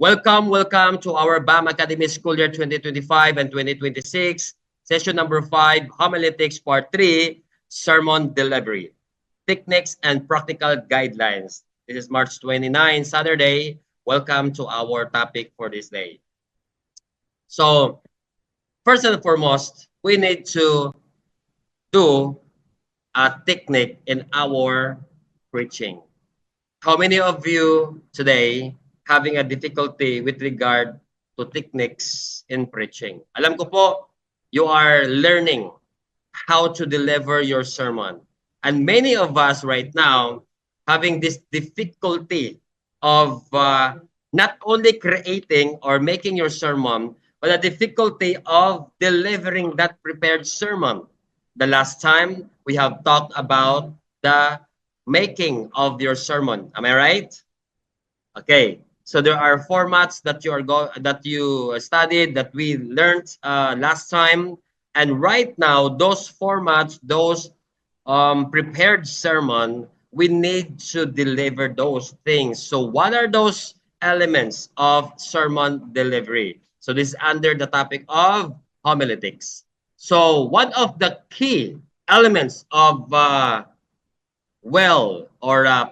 Welcome to our BAM Academy School Year 2025 and 2026, session number 5, Homiletics Part 3, Sermon Delivery, Techniques and Practical Guidelines. This is March 29, Saturday. Welcome to our topic for this day. So, first and foremost, we need to do a technique in our preaching. How many of you today having a difficulty with regard to techniques in preaching? Alam ko po, you are learning how to deliver your sermon. And many of us right now having this difficulty of not only creating or making your sermon, but the difficulty of delivering that prepared sermon. The last time we have talked about the making of your sermon. Am I right? Okay. So there are formats that you studied, that we learned last time, and right now those formats, those prepared sermon, we need to deliver those things. So what are those elements of sermon delivery? So this is under the topic of homiletics. So one of the key elements of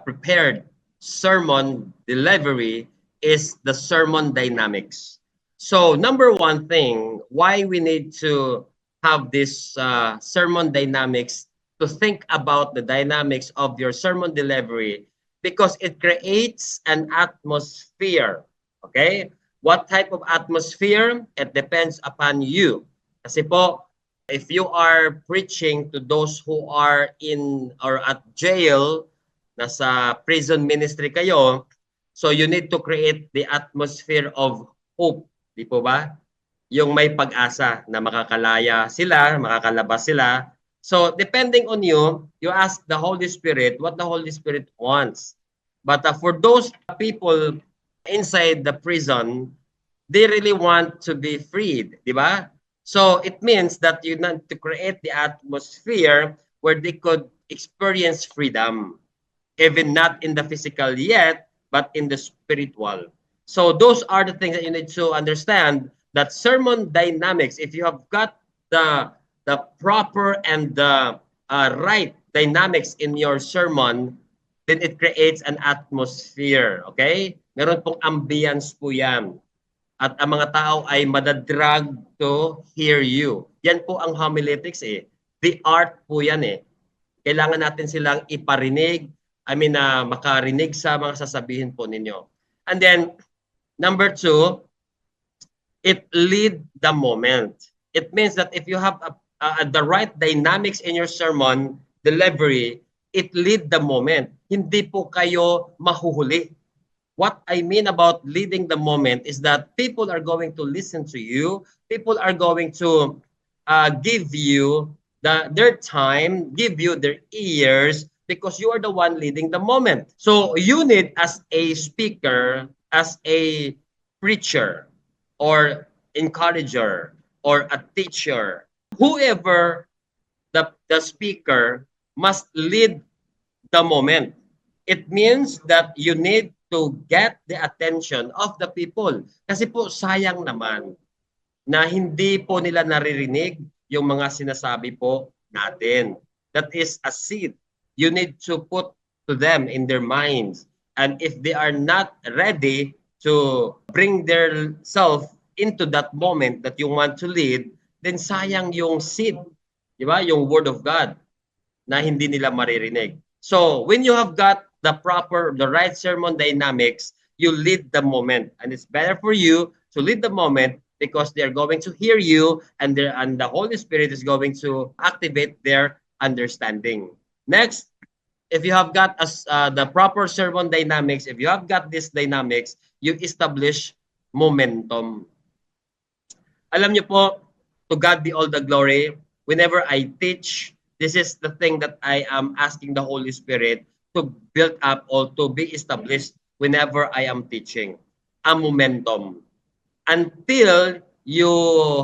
prepared sermon delivery is the sermon dynamics. So number one thing, why we need to have this sermon dynamics, to think about the dynamics of your sermon delivery, because it creates an atmosphere. Okay? What type of atmosphere? It depends upon you. Kasi po, if you are preaching to those who are in or at jail, nasa prison ministry kayo, so you need to create the atmosphere of hope, di po ba? Yung may pag-asa na makakalaya sila, makakalabas sila. So depending on you, you ask the Holy Spirit what the Holy Spirit wants. But for those people inside the prison, they really want to be freed, di ba? So it means that you need to create the atmosphere where they could experience freedom, even not in the physical yet, but in the spiritual. So those are the things that you need to understand, that sermon dynamics, if you have got the proper and the right dynamics in your sermon, then it creates an atmosphere, okay? Meron pong ambience po yan. At ang mga tao ay madadrag to hear you. Yan po ang homiletics eh. The art po yan eh. Kailangan natin silang iparinig, makarinig sa mga sasabihin po ninyo. And then, number 2, it lead the moment. It means that if you have the right dynamics in your sermon delivery, it lead the moment. Hindi po kayo mahuhuli. What I mean about leading the moment is that people are going to listen to you. People are going to give you their time, give you their ears, because you are the one leading the moment. So you need, as a speaker, as a preacher, or encourager, or a teacher, whoever the speaker must lead the moment. It means that you need to get the attention of the people. Kasi po, sayang naman na hindi po nila naririnig yung mga sinasabi po natin. That is a seed. You need to put to them in their minds. And if they are not ready to bring their self into that moment that you want to lead, then sayang yung seed, di ba? Yung word of God na hindi nila maririnig. So, when you have got the right sermon dynamics, you lead the moment. And it's better for you to lead the moment because they're going to hear you, and the Holy Spirit is going to activate their understanding. Next, if you have got the proper sermon dynamics, if you have got this dynamics, you establish momentum. Alam niyo po, to God be all the glory. Whenever I teach, this is the thing that I am asking the Holy Spirit to build up or to be established whenever I am teaching. A momentum. Until you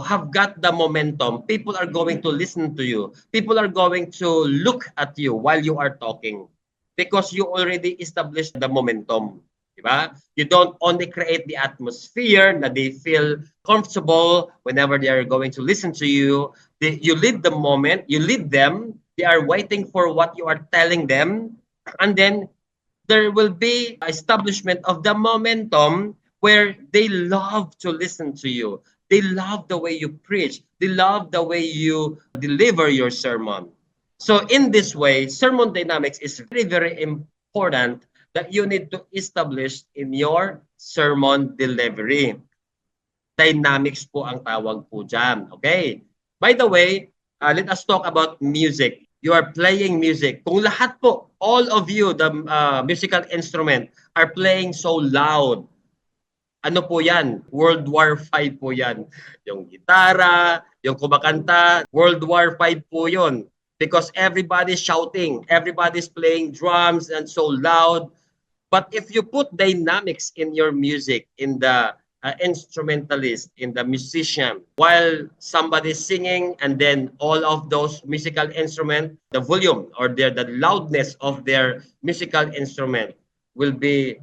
have got the momentum, people are going to listen to you. People are going to look at you while you are talking, because you already established the momentum. Diba? You don't only create the atmosphere that they feel comfortable whenever they are going to listen to you. You lead the moment, you lead them. They are waiting for what you are telling them. And then there will be establishment of the momentum where they love to listen to you. They love the way you preach. They love the way you deliver your sermon. So in this way, sermon dynamics is very, very important that you need to establish in your sermon delivery. Dynamics po ang tawag po dyan. Okay? By the way, let us talk about music. You are playing music. Kung lahat po, all of you, the musical instrument, are playing so loud, ano po yan? World War V po yan. Yung gitara, yung kumakanta, World War V po yun. Because everybody's shouting, everybody's playing drums and so loud. But if you put dynamics in your music, in the instrumentalist, in the musician, while somebody's singing and then all of those musical instruments, the volume or the loudness of their musical instrument will be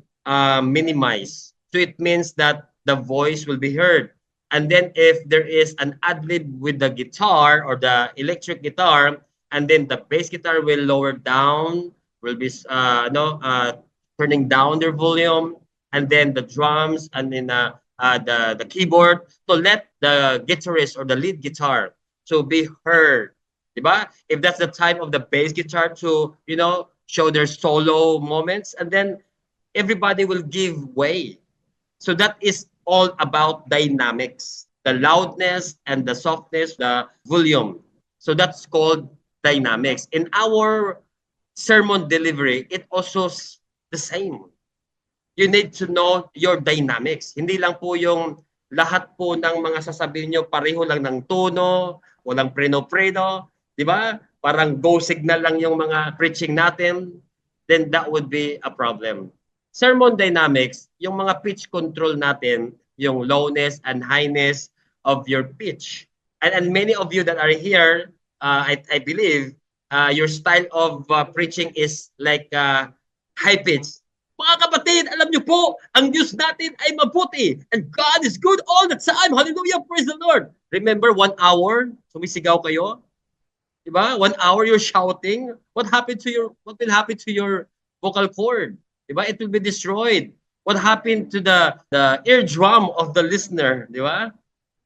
minimized. So it means that the voice will be heard. And then if there is an ad-lib with the guitar or the electric guitar, and then the bass guitar will lower down, will be turning down their volume, and then the drums, and then the keyboard, to let the guitarist or the lead guitar to be heard. Diba? If that's the time of the bass guitar to, show their solo moments, and then everybody will give way. So that is all about dynamics, the loudness and the softness, the volume. So that's called dynamics. In our sermon delivery, it also the same. You need to know your dynamics. Hindi lang po yung lahat po ng mga sasabihin nyo pareho lang ng tono, walang preno-preno, di ba? Parang go signal lang yung mga preaching natin, then that would be a problem. Sermon dynamics, yung mga pitch control natin, yung lowness and highness of your pitch. And many of you that are here, I believe, your style of preaching is like high pitch. Mga kapatid, alam niyo po, ang Diyos natin ay mabuti. And God is good all the time. Hallelujah, praise the Lord. Remember, 1 hour, sumisigaw kayo? Diba? 1 hour you're shouting. What will happen to your vocal cord? Diba? It will be destroyed. What happened to the eardrum of the listener? Diba?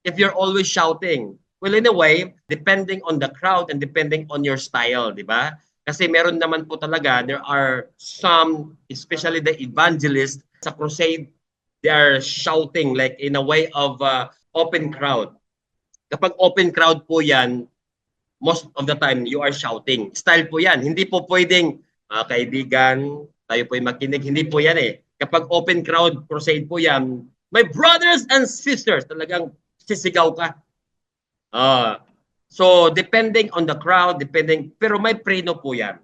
If you're always shouting. Well, in a way, depending on the crowd and depending on your style, diba? Kasi meron naman po talaga, there are some, especially the evangelists sa crusade, they are shouting like in a way of open crowd. Kapag open crowd po yan, most of the time you are shouting. Style po yan. Hindi po pwedeng, kaibigan, tayo po yung makinig. Hindi po yan eh. Kapag open crowd crusade po yan, my brothers and sisters, talagang sisigaw ka. So depending on the crowd, pero may preno po yan.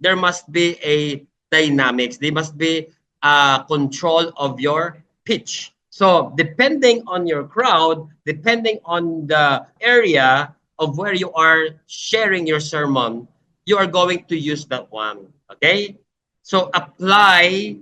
There must be a dynamics. There must be a control of your pitch. So depending on your crowd, depending on the area of where you are sharing your sermon, you are going to use that one. Okay? So apply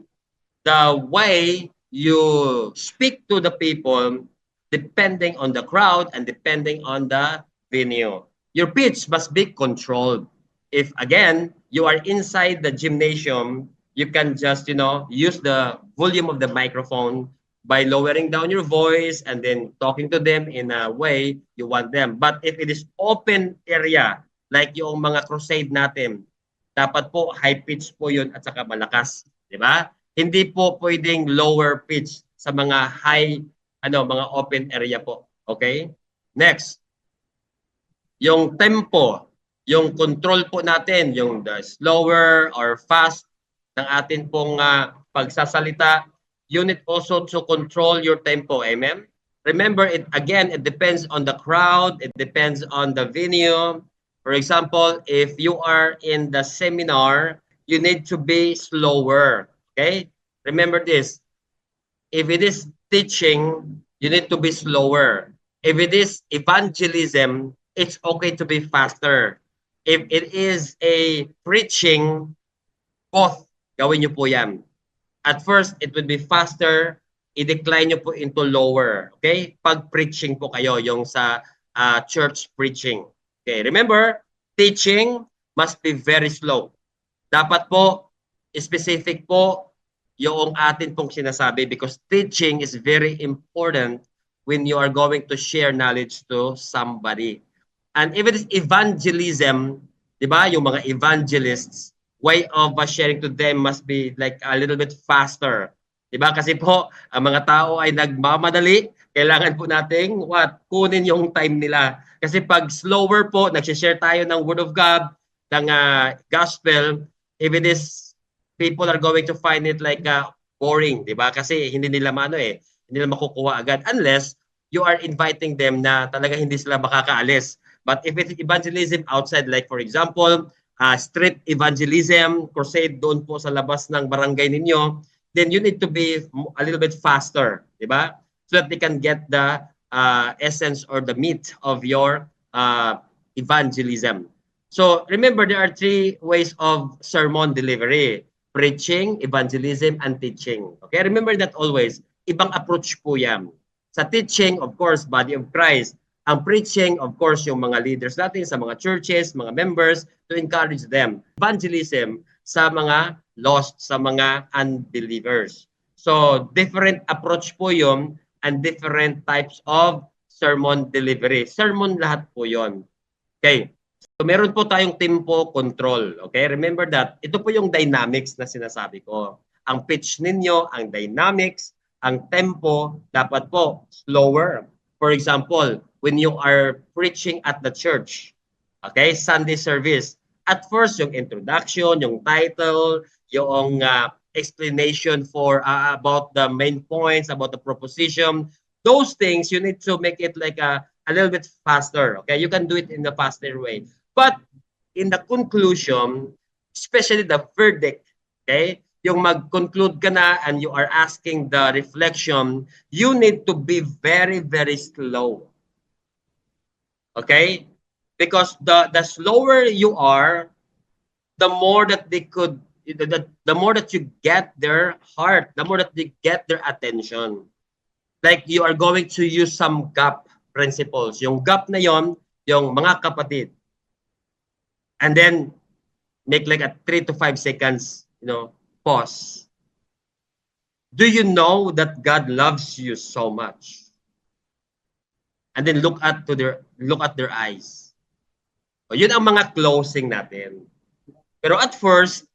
the way you speak to the people depending on the crowd and depending on the venue. Your pitch must be controlled. If again, you are inside the gymnasium, you can just, use the volume of the microphone by lowering down your voice and then talking to them in a way you want them. But if it is open area, like yung mga crusade natin, dapat po high pitch po yun at saka malakas. Di ba? Hindi po pwedeng lower pitch sa mga mga open area po. Okay? Next. Yung tempo, yung control po natin, yung the slower or fast ng atin pong pagsasalita, you need also to control your tempo. Amen? Remember, it depends on the crowd. It depends on the venue. For example, if you are in the seminar, you need to be slower. Okay? Remember this. If it is teaching, you need to be slower. If it is evangelism, it's okay to be faster. If it is a preaching, both, gawin niyo po yan. At first, it would be faster. I-decline nyo po into lower. Okay? Pag preaching po kayo, yung sa church preaching. Okay, remember, teaching must be very slow. Dapat po, specific po yung atin pong sinasabi because teaching is very important when you are going to share knowledge to somebody. And if it is evangelism, di ba, yung mga evangelists, way of sharing to them must be like a little bit faster. Di ba? Kasi po, ang mga tao ay nagmamadali. Kailangan po nating kunin yung time nila. Kasi pag slower po, nag-share tayo ng Word of God, ng gospel, if it is, people are going to find it like boring, di ba? Kasi hindi nila hindi nila makukuha agad unless you are inviting them na talaga hindi sila makakaalis. But if it's evangelism outside, like for example, street evangelism, crusade doon po sa labas ng barangay ninyo, then you need to be a little bit faster, di ba? So that they can get the essence or the meat of your evangelism. So remember, there are three ways of sermon delivery: preaching, evangelism, and teaching. Okay, remember that always. Ibang approach po yan. Sa teaching, of course, body of Christ. Ang preaching, of course, yung mga leaders natin sa mga churches, mga members, to encourage them. Evangelism sa mga lost, sa mga unbelievers. So, different approach po yun and different types of sermon delivery. Sermon lahat po yun. Okay. So, meron po tayong tempo control. Okay? Remember that. Ito po yung dynamics na sinasabi ko. Ang pitch ninyo, ang dynamics, ang tempo, dapat po slower. For example, when you are preaching at the church, okay, Sunday service, at first yung introduction, yung title, yung explanation for about the main points, about the proposition, those things, you need to make it like a little bit faster. Okay, you can do it in a faster way. But in the conclusion, especially the verdict, okay, yung mag-conclude ka na and you are asking the reflection, you need to be very, very slow. Okay? Because the slower you are, the more that they could, the more that you get their heart, the more that they get their attention. Like you are going to use some gap principles. Yung gap na yon, yung mga kapatid. And then, make like a 3 to 5 seconds, pause. Do you know that God loves you so much? And then look at their eyes. So, yun ang mga closing natin. Pero at first,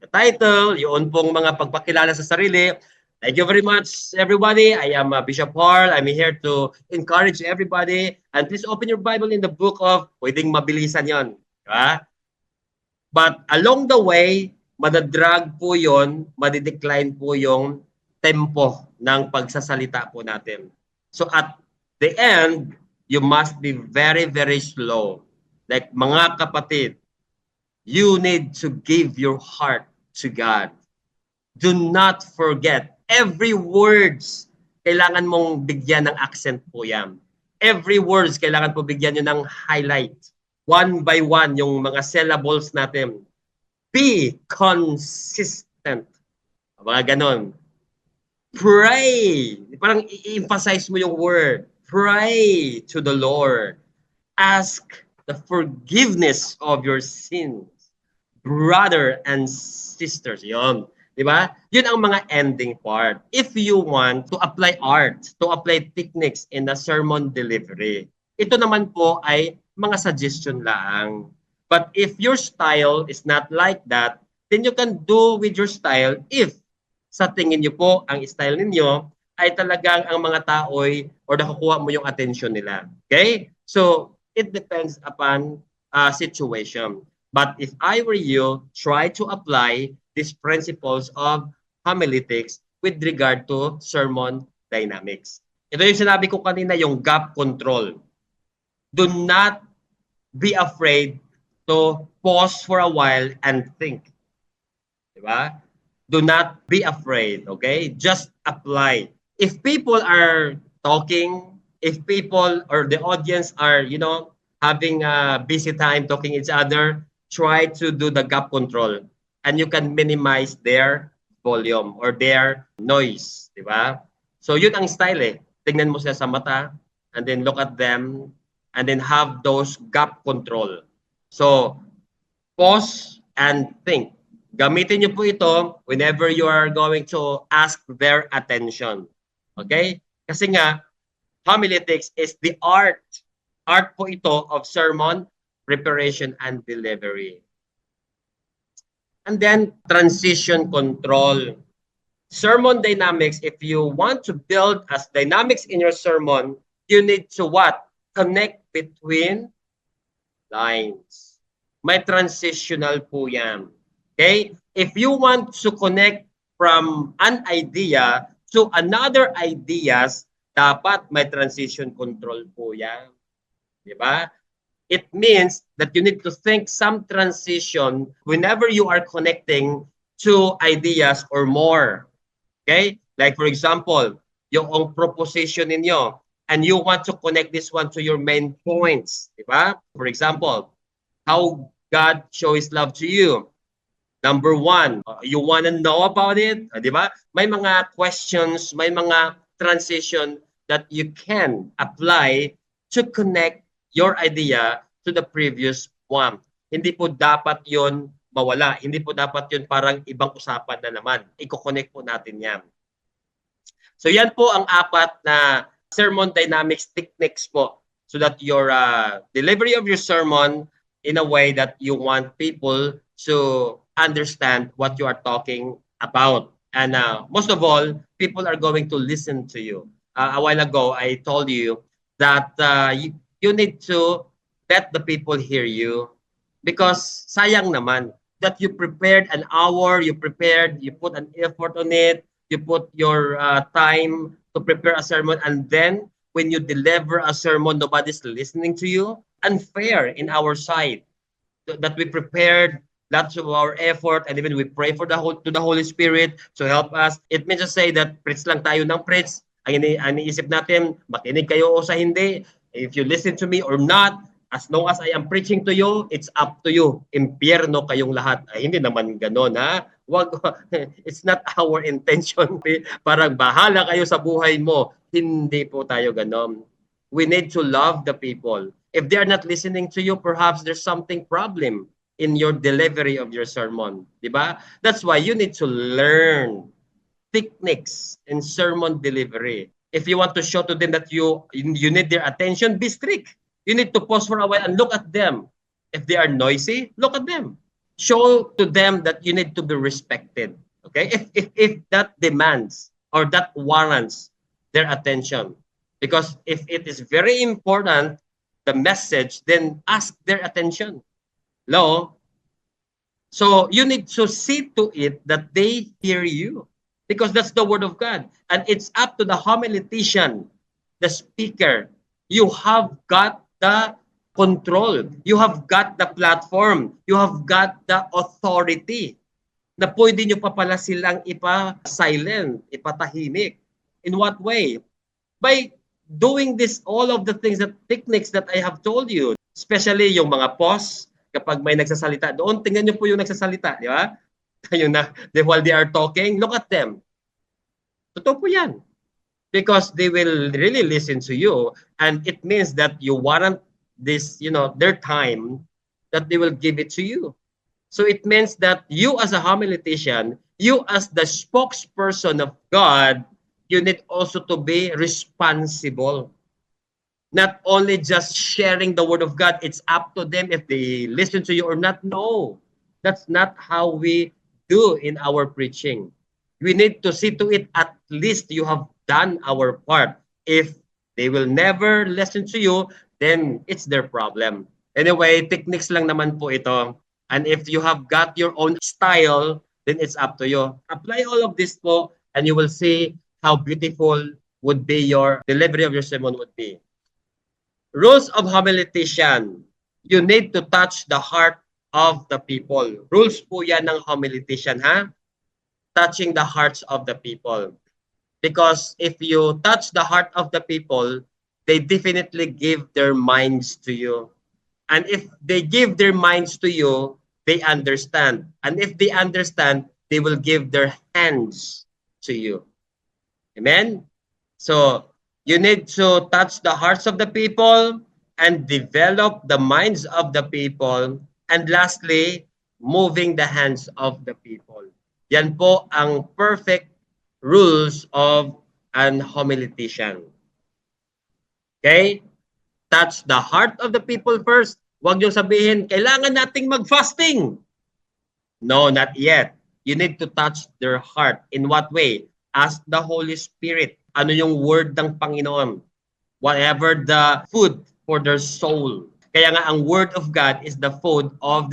the title, yun pong mga pagpakilala sa sarili. Thank you very much, everybody. I am Bishop Harl. I'm here to encourage everybody. And please open your Bible in the book of, pwedeng mabilisan yon, diba? But along the way, madadrag po yon, madidecline po yung tempo ng pagsasalita po natin. So at the end, you must be very, very slow. Like mga kapatid, you need to give your heart to God. Do not forget, every words, kailangan mong bigyan ng accent po yan. Every words, kailangan po bigyan nyo ng highlight. One by one, yung mga syllables natin. Be consistent. Mga ganon. Pray. Parang i-emphasize mo yung word. Pray to the Lord. Ask the forgiveness of your sins. Brother and sisters. Yun. Diba? Yun ang mga ending part. If you want to apply art, to apply techniques in the sermon delivery, ito naman po ay mga suggestion lang. But if your style is not like that, then you can do with your style if sa tingin nyo po ang style ninyo ay talagang ang mga tao'y or nakukuha mo yung attention nila. Okay? So, it depends upon situation. But if I were you, try to apply these principles of homiletics with regard to sermon dynamics. Ito yung sinabi ko kanina, yung gap control. Do not be afraid to pause for a while and think. Diba? Do not be afraid, okay? Just apply. If people are talking, if people or the audience are, having a busy time talking each other, try to do the gap control and you can minimize their volume or their noise, di ba? So yun ang style eh. Tingnan mo sila sa mata and then look at them and then have those gap control. So pause and think. Gamitin niyo po ito whenever you are going to ask their attention. Okay? Kasi nga, homiletics is the art. Art po ito of sermon preparation and delivery. And then, transition control. Sermon dynamics, if you want to build as dynamics in your sermon, you need to what? Connect between lines. May transitional po yan. Okay? If you want to connect from an idea to another ideas, dapat may transition control po yan. Diba? It means that you need to think some transition whenever you are connecting two ideas or more. Okay? Like for example, yung proposition ninyo and you want to connect this one to your main points. Diba? For example, how God shows love to you. Number one, you want to know about it? Diba? May mga questions, may mga transition that you can apply to connect your idea to the previous one. Hindi po dapat yon mawala. Hindi po dapat yon parang ibang usapan na naman. Iko-connect po natin yan. So yan po ang apat na sermon dynamics techniques po so that your delivery of your sermon in a way that you want people to understand what you are talking about. And most of all, people are going to listen to you. A while ago, I told you that you need to let the people hear you because sayang naman that you prepared an hour, you put an effort on it, you put your time to prepare a sermon, and then when you deliver a sermon, nobody's listening to you. Unfair in our side that we prepared lots of our effort and even we pray for the Holy Spirit to help us. It means to say that preach lang tayo ng preach. Ang iniisip natin, makinig kayo o sa hindi. If you listen to me or not, as long as I am preaching to you, it's up to you. Impyerno kayong lahat. Ay, hindi naman gano'n, ha? Wag, it's not our intention. Parang bahala kayo sa buhay mo. Hindi po tayo gano'n. We need to love the people. If they are not listening to you, perhaps there's something problem in your delivery of your sermon. Diba? That's why you need to learn techniques in sermon delivery. If you want to show to them that you need their attention, be strict. You need to pause for a while and look at them. If they are noisy, look at them. Show to them that you need to be respected. Okay? If that demands or that warrants their attention. Because if it is very important, the message, then ask their attention. Hello? So you need to see to it that they hear you. Because that's the word of God. And it's up to the homiletician, the speaker. You have got the control. You have got the platform. You have got the authority na pwede nyo pa pala silang ipa-silent, ipatahimik. In what way? By doing this, all of the things, that techniques that I have told you, especially yung mga pause, kapag may nagsasalita doon, tingnan nyo po yung nagsasalita, di ba? Yung while they are talking, look at them. Totoo po yan. Because they will really listen to you, and it means that you warrant this, their time, that they will give it to you. So it means that you as a homiletician, you as the spokesperson of God, you need also to be responsible. Not only just sharing the word of God, it's up to them if they listen to you or not. No, that's not how we do in our preaching. We need to see to it at least you have done our part. If they will never listen to you, then it's their problem. Anyway, techniques lang naman po ito. And if you have got your own style, then it's up to you. Apply all of this po, and you will see how beautiful would be your delivery of your sermon would be. Rules of homiletician. You need to touch the heart of the people. Rules po yan ng homiletician, ha? Touching the hearts of the people. Because if you touch the heart of the people, they definitely give their minds to you. And if they give their minds to you, they understand. And if they understand, they will give their hands to you. Amen? So, you need to touch the hearts of the people and develop the minds of the people. And lastly, moving the hands of the people. Yan po ang perfect rules of an homiletician. Okay? Touch the heart of the people first. Huwag niyong sabihin, kailangan nating mag-fasting. No, not yet. You need to touch their heart. In what way? Ask the Holy Spirit. Ano yung word ng Panginoon? Whatever the food for their soul. Kaya nga ang word of God is the food of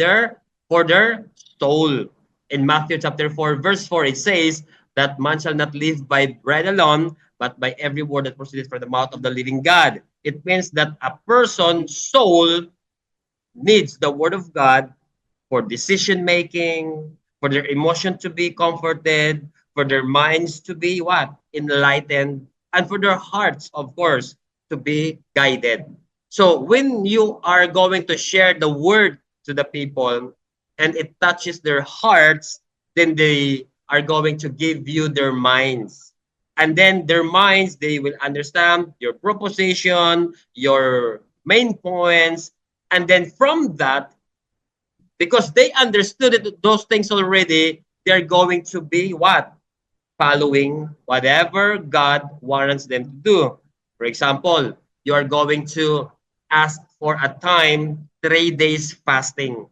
for their soul. In Matthew chapter 4 verse 4 it says that man shall not live by bread alone but by every word that proceeds from the mouth of the living God. It means that a person's soul needs the word of God for decision making, for their emotion to be comforted, for their minds to be what? Enlightened, and for their hearts, of course, to be guided. So when you are going to share the word to the people and it touches their hearts, then they are going to give you their minds. And then their minds, they will understand your proposition, your main points, and then from that, because they understood it, those things already, they're going to be what? Following whatever God warrants them to do. For example, you are going to ask for a time, 3 days fasting.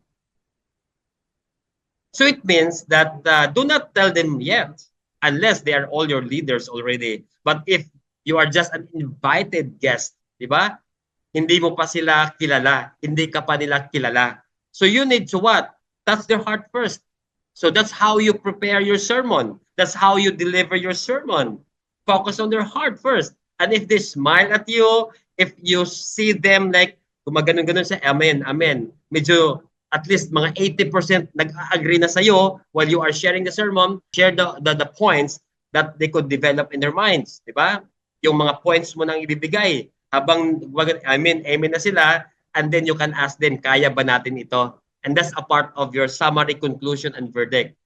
So it means that do not tell them yet, unless they are all your leaders already. But if you are just an invited guest, di ba? Hindi mo pa sila kilala, hindi ka pa nila kilala. So you need to what? Touch their heart first. So that's how you prepare your sermon. That's how you deliver your sermon. Focus on their heart first. And if they smile at you, if you see them like gumaganon-ganon sa amen, amen. Medyo at least mga 80% nag-agree na sa'yo while you are sharing the sermon, share the points that they could develop in their minds. Diba? Yung mga points mo nang ibibigay. Habang amen na sila, and then you can ask them, kaya ba natin ito? And that's a part of your summary, conclusion, and verdict.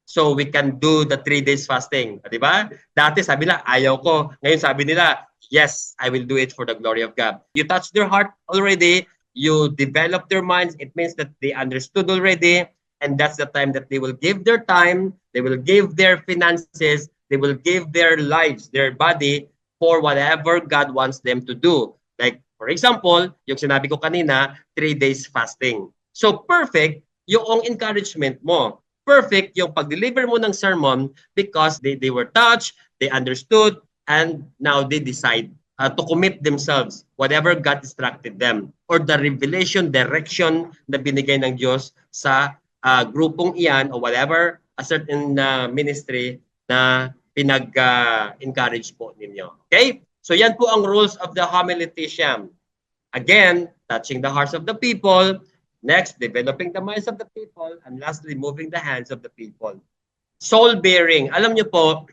So we can do the 3 days fasting. Di ba? Dati sabi nila, ayaw ko. Ngayon sabi nila, yes, I will do it for the glory of God. You touch their heart already. You develop their minds. It means that they understood already. And that's the time that they will give their time. They will give their finances. They will give their lives, their body, for whatever God wants them to do. Like, for example, yung sinabi ko kanina, 3 days fasting. So, perfect yung encouragement mo. Perfect yung pag-deliver mo ng sermon because they were touched, they understood, and now they decide to commit themselves, whatever God instructed them, or the revelation, direction na binigay ng Diyos sa grupong iyan or whatever, a certain ministry na pinag-encourage po ninyo. Okay? So yan po ang rules of the homiletician. Again, touching the hearts of the people. Next, developing the minds of the people. And lastly, moving the hands of the people. Soul-bearing. Alam niyo po,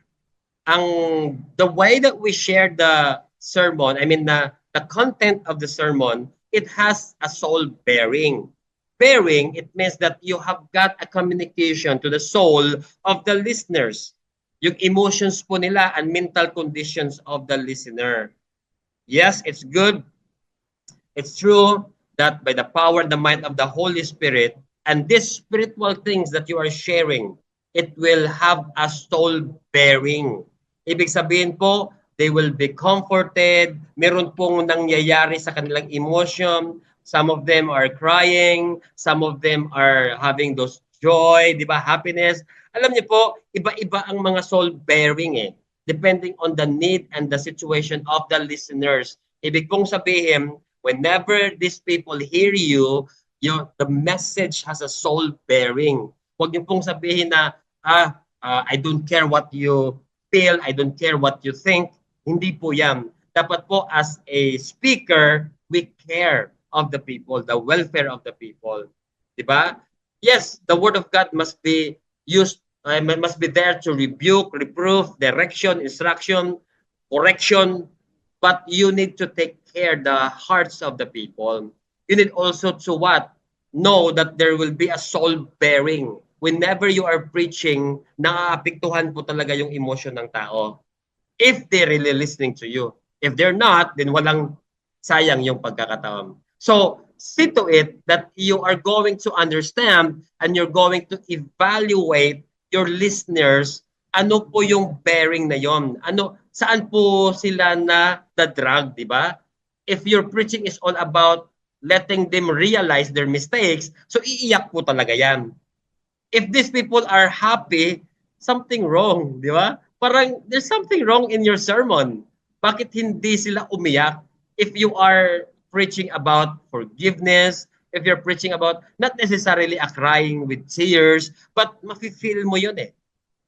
the way that we share the sermon, I mean the content of the sermon, it has a soul-bearing. Bearing, it means that you have got a communication to the soul of the listeners. Yung emotions po nila and mental conditions of the listener. Yes, it's good. It's true that by the power and the might of the Holy Spirit and these spiritual things that you are sharing, it will have a soul bearing. Ibig sabihin po, they will be comforted. Meron pong nangyayari sa kanilang emotion. Some of them are crying. Some of them are having those joy, di ba, happiness. Alam niyo po, iba-iba ang mga soul-bearing depending on the need and the situation of the listeners. Ibig pong sabihin, whenever these people hear you, the message has a soul-bearing. Huwag niyo pong sabihin na, I don't care what you feel, I don't care what you think. Hindi po yan. Dapat po as a speaker, we care of the people, the welfare of the people. Diba? Yes, the word of God must be used, must be there to rebuke, reproof, direction, instruction, correction, but you need to take care the hearts of the people. You need also to what? Know that there will be a soul bearing. whenever you are preaching, naaapektuhan po talaga yung emotion ng tao. If they're really listening to you. If they're not, then walang sayang yung pagkakataon. So, see to it that you are going to understand and you're going to evaluate your listeners, ano po yung bearing na yon? Ano, saan po sila na drag, di ba? If your preaching is all about letting them realize their mistakes, so iiyak po talaga yan. If these people are happy, something wrong, di ba? Parang there's something wrong in your sermon. Bakit hindi sila umiyak? If you are preaching about forgiveness, if you're preaching about not necessarily a crying with tears, but mafe-feel mo yun eh.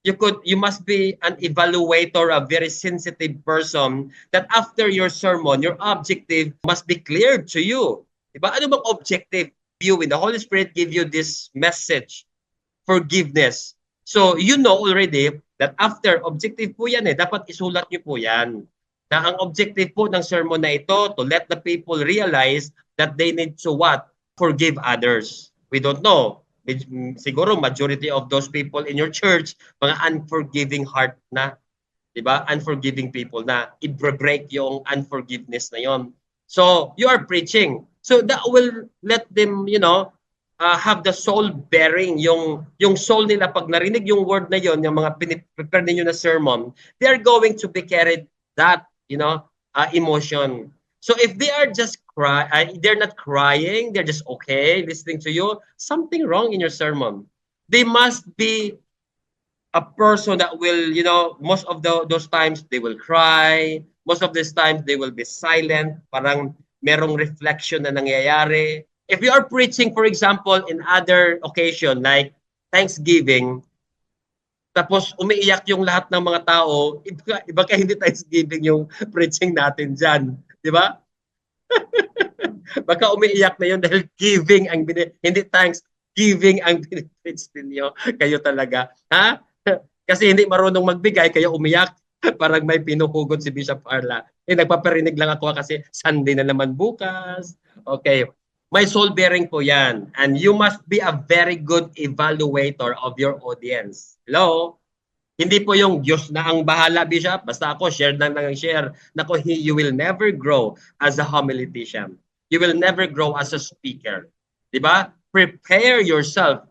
You must be an evaluator, a very sensitive person that after your sermon, your objective must be clear to you. Diba? Ano bang objective? You, when the Holy Spirit give you this message, forgiveness. So, you know already that after, objective po yan eh, dapat isulat niyo po yan. Na ang objective po ng sermon na ito, to let the people realize that they need to what? Forgive others. We don't know. Siguro majority of those people in your church, mga unforgiving heart na, 'di ba? Unforgiving people na i-break yung unforgiveness na yon. So, you are preaching. So that will let them, have the soul bearing, yung soul nila pag narinig yung word na yon, yung mga prepare ninyo na sermon, they are going to be carried that, emotion. So if they are just they're not crying, they're just okay listening to you, something wrong in your sermon. They must be a person that will, most of those times they will cry, most of these times they will be silent, parang merong reflection na nangyayari. If you are preaching, for example, in other occasion like Thanksgiving, tapos umiiyak yung lahat ng mga tao, iba ka hindi Thanksgiving yung preaching natin dyan. Di ba? Baka umiiyak na yun dahil giving ang hindi thanks, giving ang benefits ninyo. Kayo talaga. Ha? Kasi hindi marunong magbigay, kaya umiyak. Parang may pinuhugot si Bishop Arla. Nagpaparinig lang ako kasi Sunday na naman bukas. Okay. May soul bearing po yan. And you must be a very good evaluator of your audience. Hello? Hindi po yung Diyos na ang bahala, Bishop. Basta ako, share lang share. Nako, you will never grow as a homiletician. You will never grow as a speaker. Diba? Prepare yourself.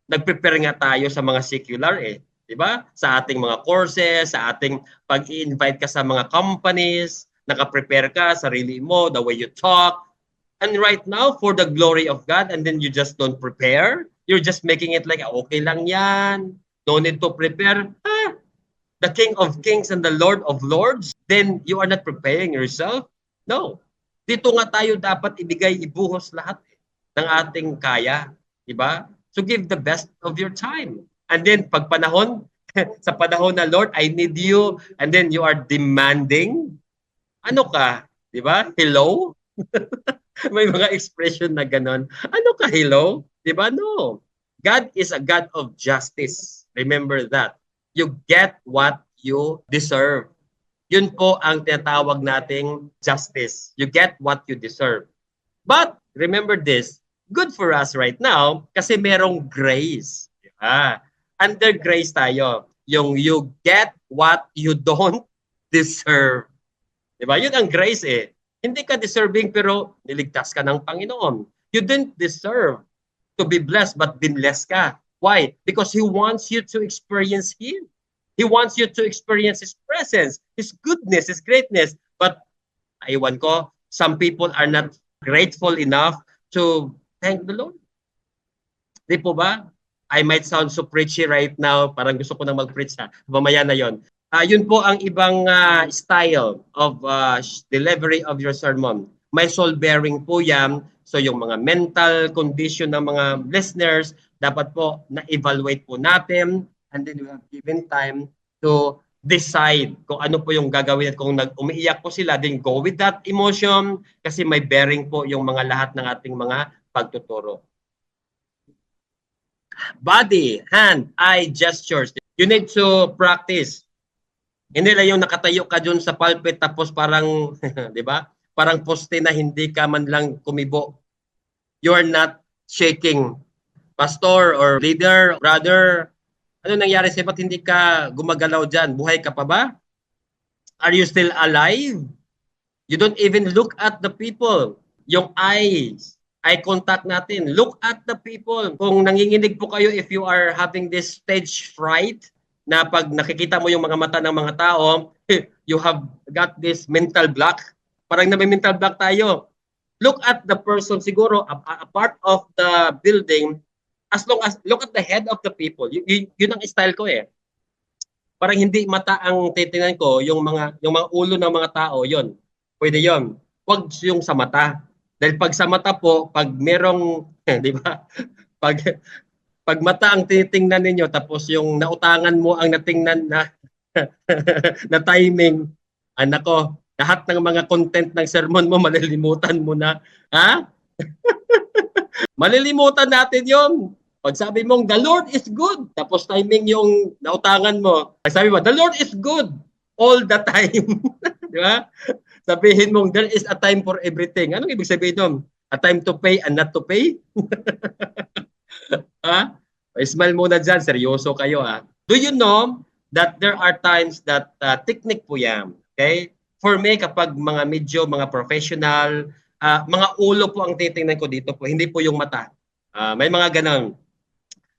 Nag-prepare nga tayo sa mga secular eh. Diba? Sa ating mga courses, sa ating pag-i-invite ka sa mga companies, naka-prepare ka, sarili mo, the way you talk. And right now, for the glory of God, and then you just don't prepare, you're just making it like, okay lang yan, no need to prepare. The King of Kings and the Lord of Lords, then you are not preparing yourself? No. Dito nga tayo dapat ibuhos lahat ng ating kaya. Diba? So give the best of your time. And then, pag panahon, sa panahon na, Lord, I need you, and then you are demanding, ano ka? Diba? Hello? May mga expression na ganon. Ano ka, hello? Diba? No. God is a God of justice. Remember that. You get what you deserve. Yun po ang tinatawag nating justice. You get what you deserve. But, remember this, good for us right now kasi merong grace. Diba? Under grace tayo. Yung you get what you don't deserve. Diba? Yun ang grace eh. Hindi ka deserving pero niligtas ka ng Panginoon. You didn't deserve to be blessed but binless ka. Why? Because He wants you to experience Him. He wants you to experience His presence, His goodness, His greatness. But, aywan ko, some people are not grateful enough to thank the Lord. Di po ba? I might sound so preachy right now. Parang gusto ko nang mag-preach ha. Mamaya na yon. Yun po ang ibang style of delivery of your sermon. May soul bearing po yan. So yung mga mental condition ng mga listeners, dapat po na-evaluate po natin. And then we have given time to decide kung ano po yung gagawin. At kung umiiyak po sila, then go with that emotion kasi may bearing po yung mga lahat ng ating mga pagtuturo. Body, hand, eye gestures. You need to practice. Hindi lang yung nakatayo ka dun sa pulpit tapos parang, di ba? Parang poste na hindi ka man lang kumibo. You are not shaking. Pastor or leader, brother, ano nangyari sa'yo? Ba't hindi ka gumagalaw dyan? Buhay ka pa ba? Are you still alive? You don't even look at the people. Yung eyes, eye contact natin. Look at the people. Kung nanginginig po kayo, if you are having this stage fright, na pag nakikita mo yung mga mata ng mga tao, you have got this mental block. Parang na may mental block tayo. Look at the person siguro, a part of the building, as long as, look at the head of the people. Yun ang style ko eh. Parang hindi mata ang titingnan ko, yung mga ulo ng mga tao, yon. Pwede yon. Huwag yung sa mata. Dahil pag sa mata po, pag merong, di ba? Pag mata ang titingnan ninyo, tapos yung nautangan mo ang natingnan na na timing, anak ko, lahat ng mga content ng sermon mo, malilimutan mo na. Ha? Malilimutan natin yon. Pag sabi mong, the Lord is good, tapos timing yung nautangan mo, sabi mo, the Lord is good all the time. Di ba? Sabihin mong, there is a time for everything. Anong ibig sabihin nun? A time to pay and not to pay? Ha? Smile muna dyan, seryoso kayo ha. Do you know that there are times that technique po yan, okay? For me, kapag mga professional, mga ulo po ang titingnan ko dito po, hindi po yung mata. May mga ganon.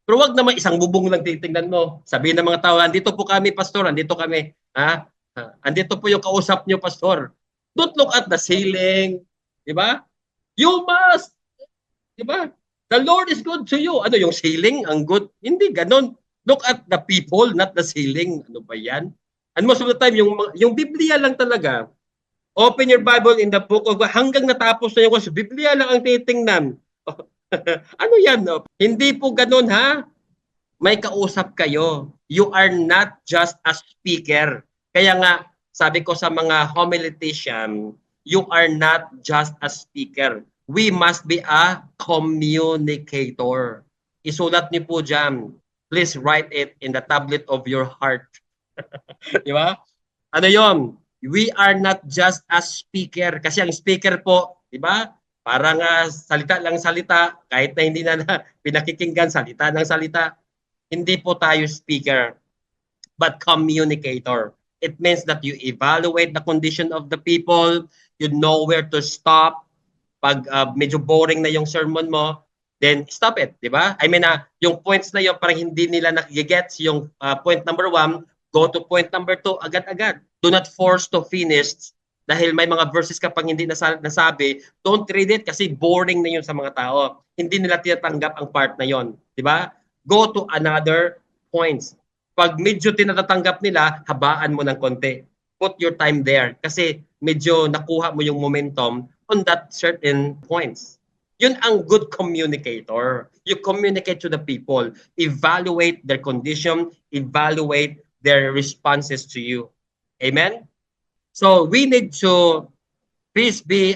Pero wag naman isang bubong lang titingnan mo. Sabihin ng mga tao, andito po kami, pastor, andito kami. Ha? Andito po yung kausap nyo, pastor. Don't look at the ceiling. Di ba? You must. Di ba? The Lord is good to you. Ano yung ceiling? Ang good? Hindi, ganon. Look at the people, not the ceiling. Ano ba yan? And most of the time, yung Biblia lang talaga. Open your Bible in the book of hanggang natapos na yung Biblia lang ang titingnan. Ano yan? No? Hindi po ganun ha. May kausap kayo. You are not just a speaker. Kaya nga, sabi ko sa mga homiletician, you are not just a speaker. We must be a communicator. Isulat niyo po dyan. Please write it in the tablet of your heart. Di ba? Ano yon? We are not just a speaker. Kasi ang speaker po, di ba? Parang salita lang salita, kahit na hindi na pinakikinggan, salita ng salita. Hindi po tayo speaker, but communicator. It means that you evaluate the condition of the people, you know where to stop. Pag medyo boring na yung sermon mo, then stop it, di ba? I mean, yung points na yun, parang hindi nila nakigets yung point number 1, go to point number 2, agad-agad. Do not force to finish. Dahil may mga verses kapag hindi nasabi, don't read it kasi boring na yun sa mga tao. Hindi nila tinatanggap ang part na yon, di ba? Go to another points. Pag medyo tinatatanggap nila, habaan mo ng konti. Put your time there kasi medyo nakuha mo yung momentum on that certain points. Yun ang good communicator. You communicate to the people, evaluate their condition, evaluate their responses to you. Amen? So we need to please be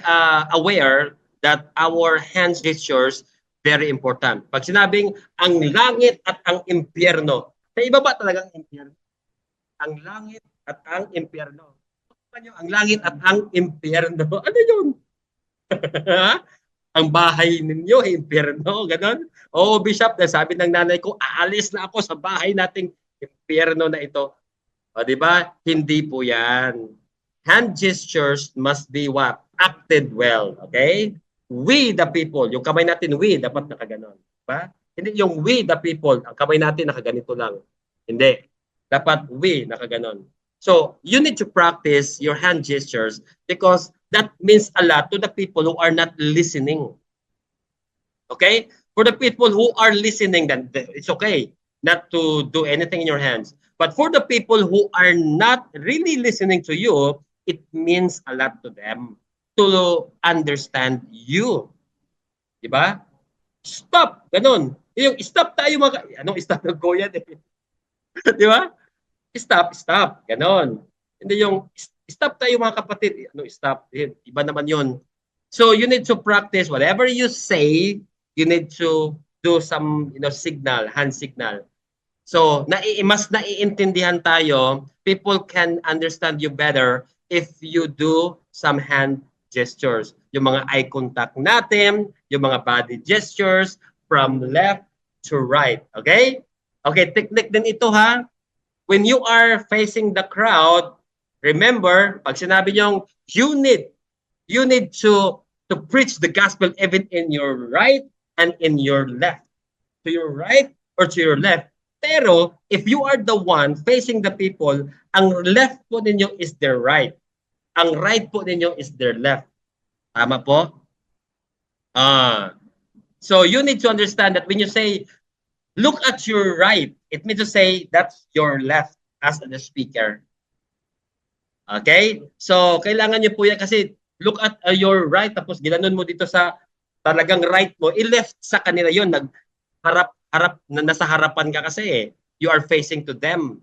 aware that our hand gestures very important. Pag sinabing ang langit at ang impyerno, sa iba ba talaga ang impyerno? Ang langit at ang impyerno. Ang langit at ang impyerno. Ano yun? Ang bahay ninyo, impyerno, ganon. Oo, Bishop, sabi ng nanay ko, aalis na ako sa bahay nating impyerno na ito. O, di ba? Hindi po yan. Hand gestures must be what? Acted well. Okay? We the people. Yung kamay natin, we, dapat nakaganon. Diba? Hindi yung we the people. Ang kamay natin nakaganito lang. Hindi. Dapat we nakaganon. So, you need to practice your hand gestures because that means a lot to the people who are not listening. Okay? For the people who are listening, then it's okay not to do anything in your hands. But for the people who are not really listening to you, it means a lot to them to understand you. Diba? Stop! Ganun. Yung stop tayo mga... Anong stop? Nag-go yan eh. Diba? Stop, stop. Ganun. Hindi yung stop tayo mga kapatid. Ano stop? Iba naman yun. So you need to practice whatever you say, you need to do some signal, hand signal. So mas naiintindihan tayo, people can understand you better if you do some hand gestures. Yung mga eye contact natin, yung mga body gestures from left to write. Okay? Okay, technique din ito ha. When you are facing the crowd, remember, pag sinabi niyong you need to preach the gospel even in your right and in your left. To your right or to your left. Pero if you are the one facing the people, ang left po ninyo is their right. Ang right po ninyo is their left. Tama po? So you need to understand that when you say, look at your right, it means to say that's your left as the speaker. Okay? So kailangan niyo po yan kasi look at your right tapos ginanon mo dito sa talagang right mo, i-left sa kanila yon, harap nasa harapan ka kasi eh. You are facing to them.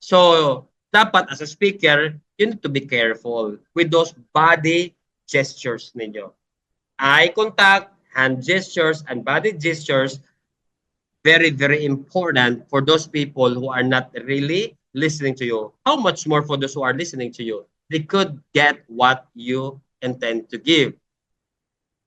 So dapat as a speaker, you need to be careful with those body gestures ninyo. Eye contact, hand gestures, and body gestures, very, very important for those people who are not really listening to you. How much more for those who are listening to you? They could get what you intend to give.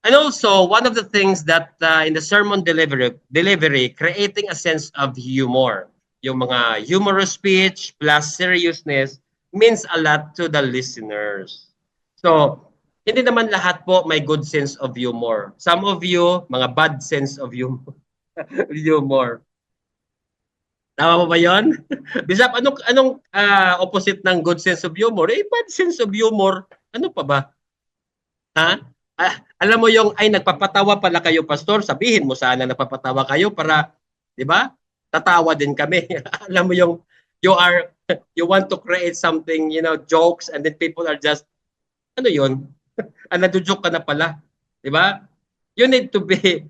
And also, one of the things that in the sermon delivery, creating a sense of humor. Yung mga humorous speech plus seriousness means a lot to the listeners. So, hindi naman lahat po may good sense of humor. Some of you, mga bad sense of humor. Tama ba yun? Bisap, anong opposite ng good sense of humor? Eh, bad sense of humor. Ano pa ba? Ha? Alam mo yung, ay, nagpapatawa pala kayo, pastor. Sabihin mo sana nagpapatawa kayo para, di ba? Tatawa din kami. Alam mo yung, you want to create something, jokes, and then people are just, ano yun? Nagjo-joke ka na pala. Di ba? You need to be,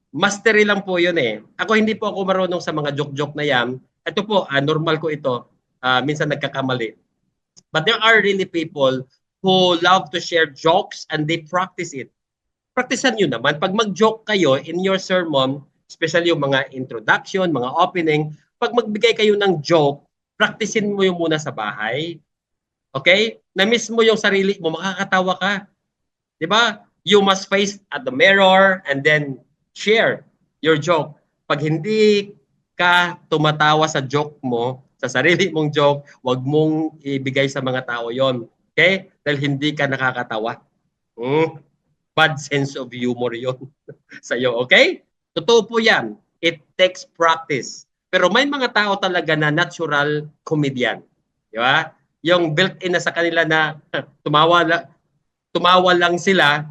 mastery lang po yun eh. Ako hindi po ako marunong sa mga joke-joke na yan. Ito po, normal ko ito. Minsan nagkakamali. But there are really people who love to share jokes and they practice it. Practicean nyo naman. Pag mag-joke kayo in your sermon, especially yung mga introduction, mga opening, pag magbigay kayo ng joke, practicein mo yung muna sa bahay. Okay? Na-miss mo yung sarili mo, makakatawa ka. Di ba? You must face at the mirror and then share your joke. Pag hindi ka tumatawa sa joke mo, sa sarili mong joke, wag mong ibigay sa mga tao yon. Okay? Dahil hindi ka nakakatawa. Bad sense of humor yon sa iyo. Okay? Totoo po yan. It takes practice. Pero may mga tao talaga na natural comedian. Di ba? Yung built-in na sa kanila na tumawa lang sila,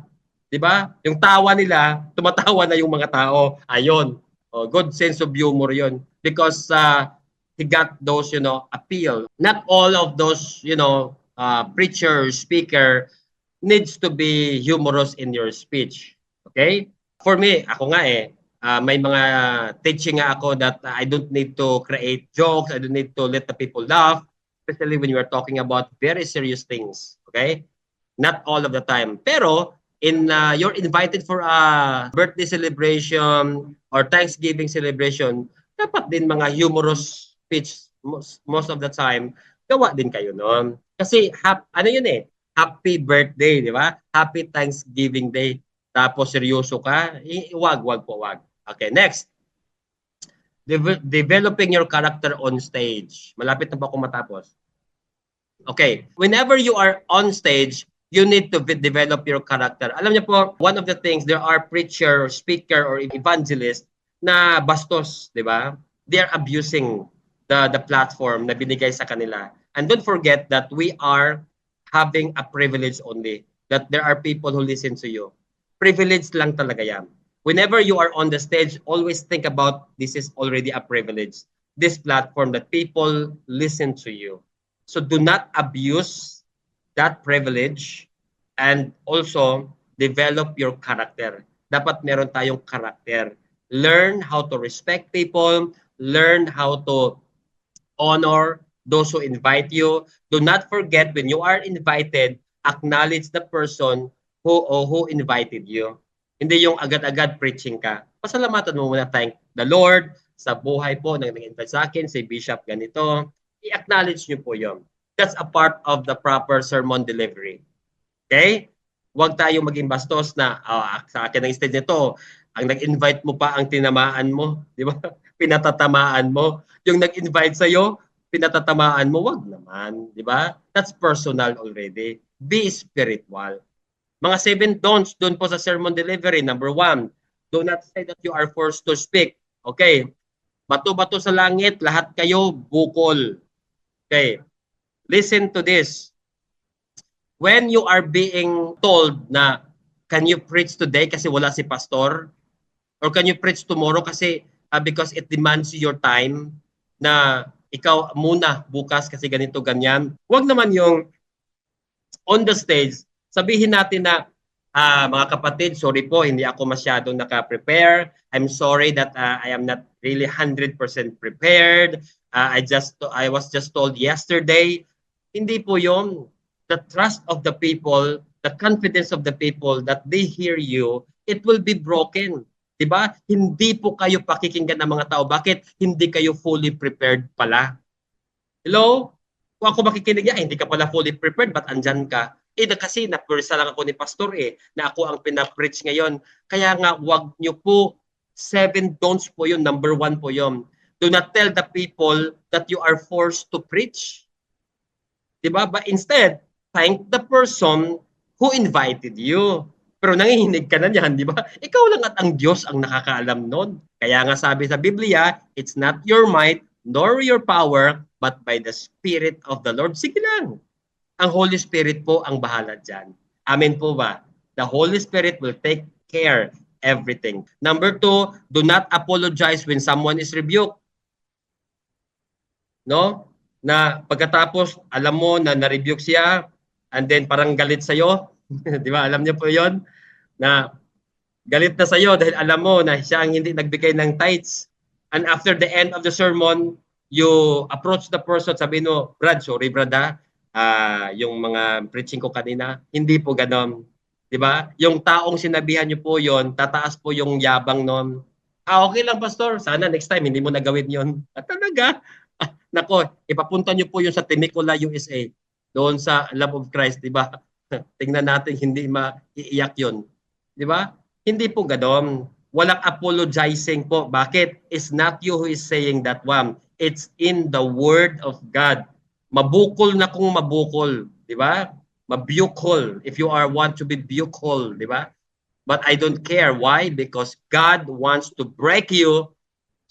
'di ba? Yung tawa nila, tumatawa na yung mga tao. Ayon. Good sense of humor 'yon because he got those, appeal. Not all of those, preacher, speaker needs to be humorous in your speech. Okay? For me, ako nga may mga teaching nga ako that I don't need to create jokes, I don't need to let the people laugh, especially when you are talking about very serious things. Okay? Not all of the time. Pero you're invited for a birthday celebration or Thanksgiving celebration, dapat din mga humorous speech most of the time, gawa din kayo noon. Kasi happy birthday, di ba? Happy Thanksgiving Day. Tapos seryoso ka, wag po. Okay, next. Developing your character on stage. Malapit na ba ako matapos? Okay, whenever you are on stage, you need to develop your character. Alam niyo po, one of the things, there are preacher, speaker, or evangelist na bastos, di ba? They are abusing the platform na binigay sa kanila. And don't forget that we are having a privilege only, that there are people who listen to you. Privilege lang talaga yan. Whenever you are on the stage, always think about this is already a privilege. This platform that people listen to you. So do not abuse that privilege and also develop your character. Dapat meron tayong character. Learn how to respect people, learn how to honor those who invite you. Do not forget when you are invited, acknowledge the person who invited you. Hindi yung agad-agad preaching ka. Pasalamatan mo muna, thank the Lord sa buhay po nang nag-invite sa akin, si Bishop ganito. I-acknowledge nyo po yun. That's a part of the proper sermon delivery. Okay? Huwag tayong maging bastos na sa akin ang stage nito. Ang nag-invite mo pa ang tinamaan mo, di ba? Pinatatamaan mo. Yung nag-invite sa'yo, pinatatamaan mo, wag naman, di ba? That's personal already. Be spiritual. Mga 7 don'ts doon po sa sermon delivery. Number 1, do not say that you are forced to speak. Okay. Bato-bato sa langit, lahat kayo bukol. Okay. Listen to this. When you are being told na, can you preach today kasi wala si pastor? Or can you preach tomorrow kasi because it demands your time na ikaw muna bukas kasi ganito ganyan. Huwag naman yung on the stage, sabihin natin na mga kapatid, sorry po, hindi ako masyadong naka-prepare. I'm sorry that I am not really 100% prepared. I was just told yesterday. Hindi po 'yon. The trust of the people, the confidence of the people that they hear you, it will be broken. 'Di ba? Hindi po kayo pakikinggan ng mga tao. Bakit? Hindi kayo fully prepared pala. Hello? Kung ako makikinig, hindi ka pala fully prepared, ba't andyan ka? Kasi napursa lang ako ni pastor na ako ang pinapreach ngayon. Kaya nga, wag nyo po, 7 don'ts po yun, number 1 po yun. Do not tell the people that you are forced to preach. Diba? But instead, thank the person who invited you. Pero nangihinig ka na niyan, di ba? Ikaw lang at ang Diyos ang nakakaalam nun. Kaya nga sabi sa Biblia, it's not your might nor your power, but by the Spirit of the Lord. Sige lang. Ang Holy Spirit po ang bahala dyan. Amen po ba? The Holy Spirit will take care everything. Number 2, do not apologize when someone is rebuked. No? Na pagkatapos, alam mo na na-rebuke siya, and then parang galit sa'yo. Di ba? Alam niyo po yon na galit na sa'yo dahil alam mo na siya ang hindi nagbigay ng tithes. And after the end of the sermon, you approach the person, sabi mo, Brad, sorry Brad yung mga preaching ko kanina, hindi po ganon. Di ba? Yung taong sinabihan niyo po yon, tataas po yung yabang nun. Okay lang pastor, sana next time hindi mo nagawin yon. At talaga, nako, ipapunta niyo po yun sa Temecula, USA. Doon sa Love of Christ, di ba? Tingnan natin hindi maiiyak yun. Di ba? Hindi po gadon. Walang apologizing po. Bakit? It's not you who is saying that one. It's in the Word of God. Mabukol na kung mabukol. Di ba? Mabukol. If you are want to be bukol. Di ba? But I don't care. Why? Because God wants to break you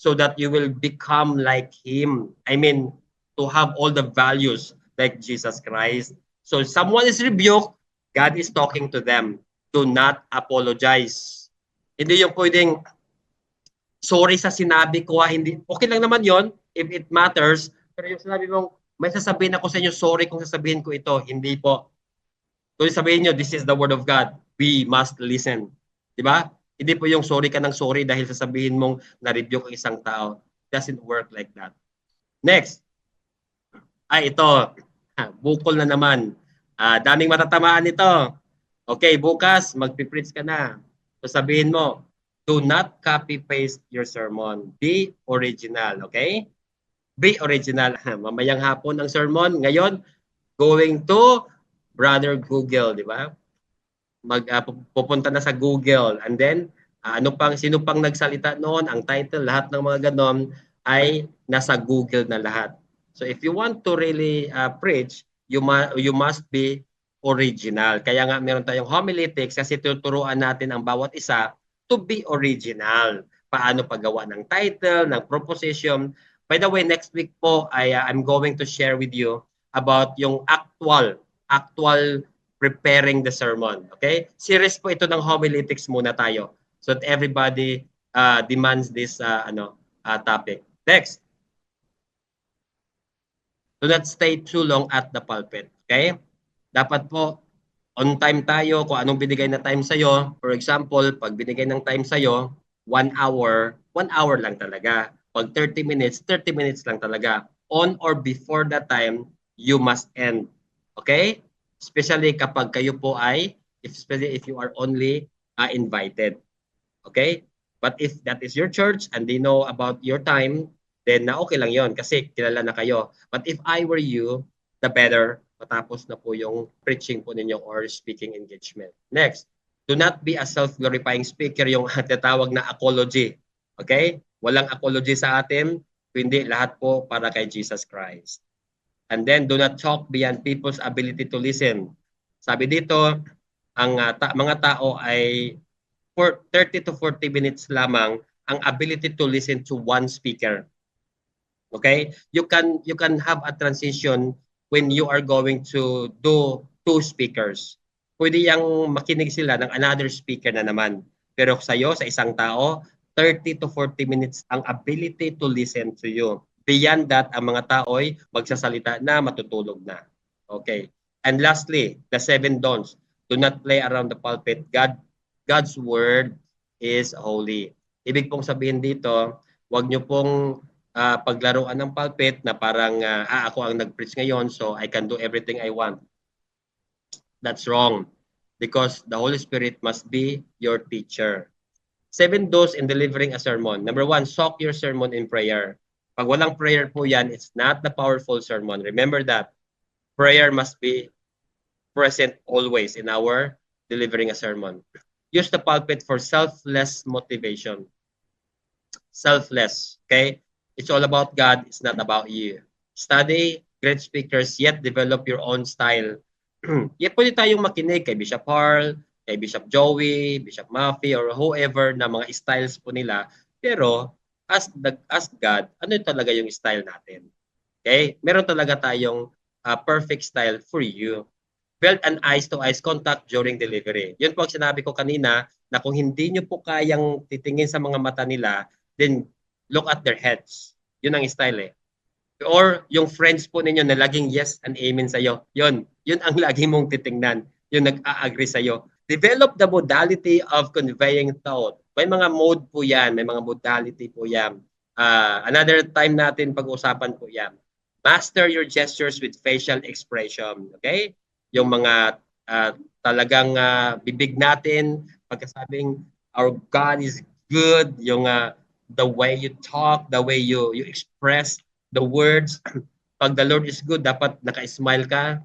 so that you will become like Him. I mean, to have all the values like Jesus Christ. So if someone is rebuked, God is talking to them. Do not apologize. Hindi yung pwedeng, sorry sa sinabi ko hindi. Okay lang naman yon if it matters. Pero yung sinabi mong, may sasabihin ako sa inyo, sorry kung sasabihin ko ito. Hindi po. Kung sabihin nyo, this is the word of God. We must listen. Diba? Hindi po yung sorry ka ng sorry dahil sasabihin mong na-review ka isang tao. It doesn't work like that. Next. Ito. Bukol na naman. Daming matatamaan ito. Okay, bukas, magpipreach ka na. So sabihin mo, do not copy-paste your sermon. Be original, okay? Be original. Mamayang hapon ang sermon. Ngayon, going to Brother Google, di ba? Pupunta na sa Google, and then sino pang nagsalita noon, ang title, lahat ng mga ganon ay nasa Google na lahat. So if you want to really preach, you must be original. Kaya nga meron tayong homiletics kasi tuturuan natin ang bawat isa to be original. Paano paggawa ng title, ng proposition. By the way, next week po I'm going to share with you about yung actual preparing the sermon. Okay? Series po ito ng homiletics muna tayo. So that everybody demands this topic. Next. Do not stay too long at the pulpit. Okay? Dapat po on time tayo kung anong binigay na time sa'yo. For example, pag binigay ng time sa'yo, 1 hour, 1 hour lang talaga. Pag 30 minutes, 30 minutes lang talaga. On or before that time, you must end. Okay? Especially kapag kayo po especially if you are only invited. Okay? But if that is your church and they know about your time, then okay lang yon kasi kilala na kayo. But if I were you, the better matapos na po yung preaching po ninyo or speaking engagement. Next. Do not be a self-glorifying speaker, yung tinatawag na apology. Okay? Walang apology sa atin, kundi lahat po para kay Jesus Christ. And then, do not talk beyond people's ability to listen. Sabi dito, ang mga tao ay for 30 to 40 minutes lamang ang ability to listen to one speaker. Okay? You can have a transition when you are going to do two speakers. Pwede yang makinig sila ng another speaker na naman. Pero sa'yo, sa isang tao, 30 to 40 minutes ang ability to listen to you. Beyond that, ang mga tao ay magsasalita na, matutulog na. Okay. And lastly, the 7 don'ts. Do not play around the pulpit. God's word is holy. Ibig pong sabihin dito, wag nyo pong paglaruan ng pulpit na parang ako ang nag-preach ngayon so I can do everything I want. That's wrong because the Holy Spirit must be your teacher. 7 don'ts in delivering a sermon. Number 1, soak your sermon in prayer. Pag walang prayer po yan, it's not the powerful sermon. Remember that. Prayer must be present always in our delivering a sermon. Use the pulpit for selfless motivation. Selfless, okay? It's all about God. It's not about you. Study great speakers, yet develop your own style. Yet pwede tayong makinig kay Bishop Harl, kay Bishop Joey, Bishop Maffy, or whoever na mga styles po nila. Pero, ask God, ano yung talaga yung style natin? Okay? Meron talaga tayong perfect style for you. Build an eyes-to-eyes contact during delivery. Yun po ang sinabi ko kanina na kung hindi nyo po kayang titingin sa mga mata nila, then look at their heads. Yun ang style eh. Or yung friends po ninyo na laging yes and amen sa'yo. Yun ang lagi mong titingnan. Yung nag-a-agree sa'yo. Develop the modality of conveying thought. May mga mode po yan. May mga modality po yan. Another time natin pag-usapan po yan. Master your gestures with facial expression. Okay? Yung mga talagang bibig natin, pagkasabing our God is good, yung the way you talk, the way you express the words. Pag the Lord is good, dapat naka-smile ka.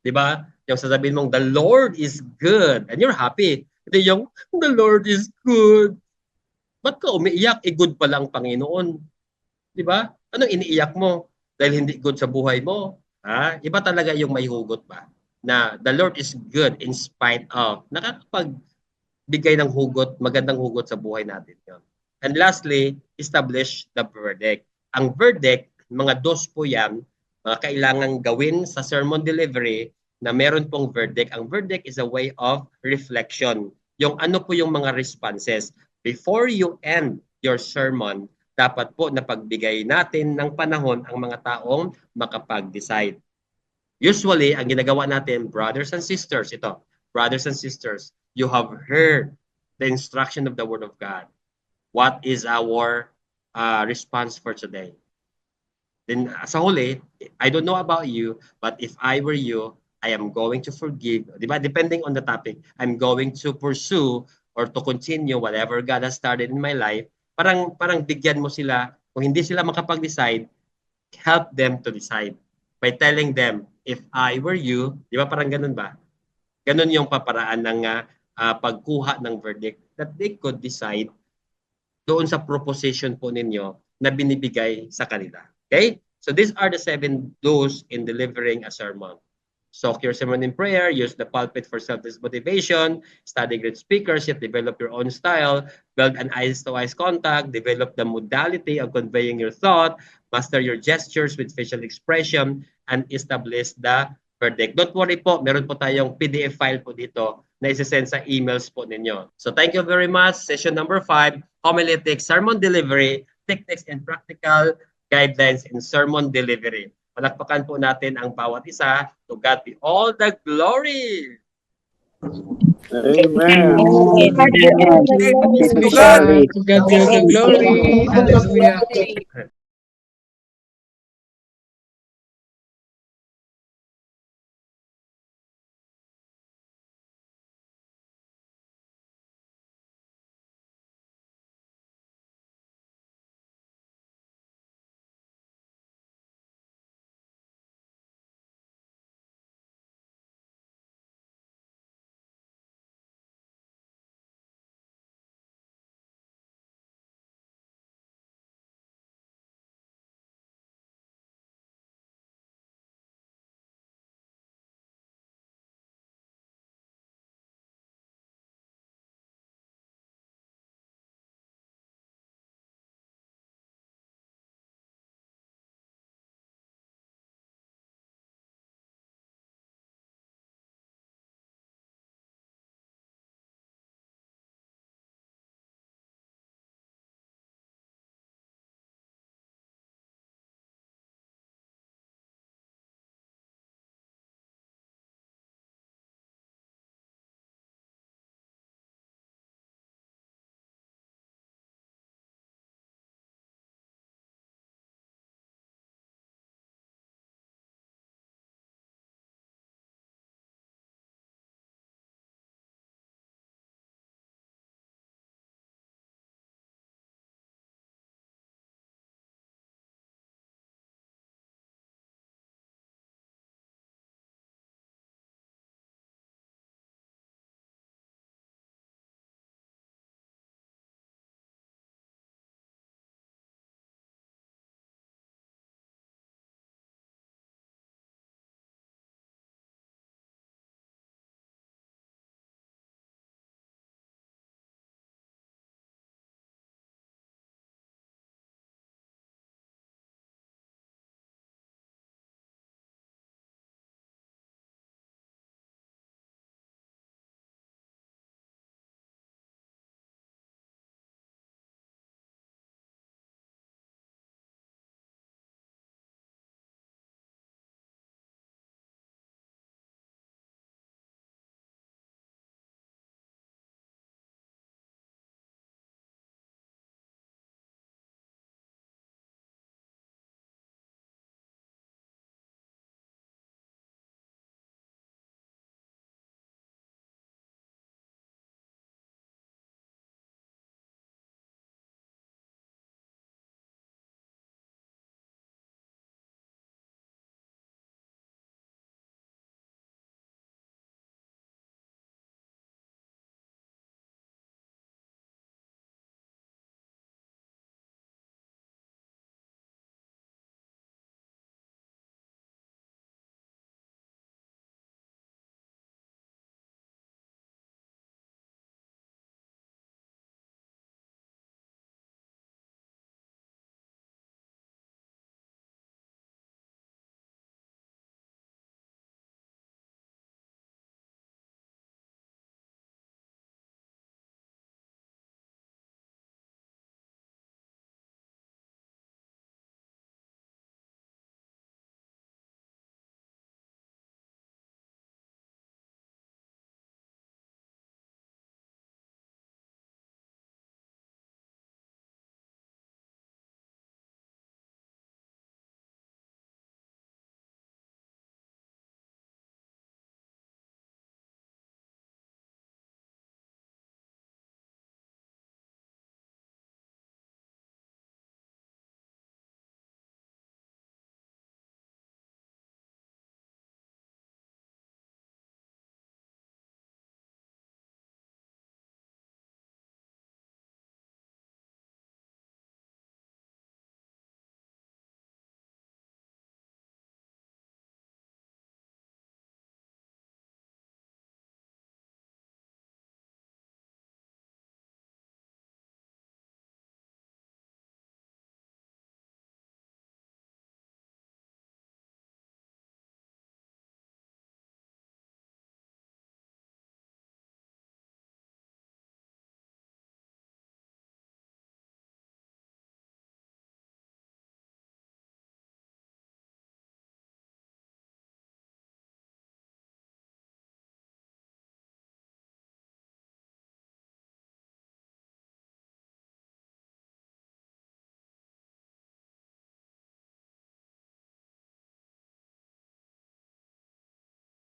'Di ba? Yung sasabihin mong, the Lord is good, and you're happy. Ito yung, the Lord is good. Ba't ka umiiyak? Good pala ang Panginoon. 'Di ba? Anong iniiyak mo? Dahil hindi good sa buhay mo. Iba talaga yung may hugot ba? Na the Lord is good in spite of. Nakakapagbigay ng hugot, magandang hugot sa buhay natin yun. And lastly, establish the verdict. Ang verdict, mga dos po yan, mga kailangang gawin sa sermon delivery na meron pong verdict. Ang verdict is a way of reflection. Yung ano po yung mga responses. Before you end your sermon, dapat po napagbigay natin ng panahon ang mga taong makapag-decide. Usually, ang ginagawa natin, brothers and sisters, brothers and sisters, you have heard the instruction of the Word of God. What is our response for today? Then, sa huli, I don't know about you, but if I were you, I am going to forgive. Diba? Depending on the topic, I'm going to pursue or to continue whatever God has started in my life. Parang bigyan mo sila, kung hindi sila makapag-decide, help them to decide by telling them, if I were you, di ba parang ganun ba? Ganun yung paparaan ng pagkuha ng verdict that they could decide doon sa proposition po ninyo na binibigay sa kanila. Okay? So these are the 7 do's in delivering a sermon. Soak your sermon in prayer, use the pulpit for selfless motivation, study great speakers, yet develop your own style, build an eyes-to-eyes contact, develop the modality of conveying your thought, master your gestures with facial expression, and establish the verdict. Don't worry po, meron po tayong PDF file po dito na isi-send sa emails po ninyo. So thank you very much. Session number 5, homiletics, sermon delivery, techniques and practical guidelines in sermon delivery. Palakpakan po natin ang bawat isa. To God be all the glory! Amen. To God be all the glory. Hallelujah.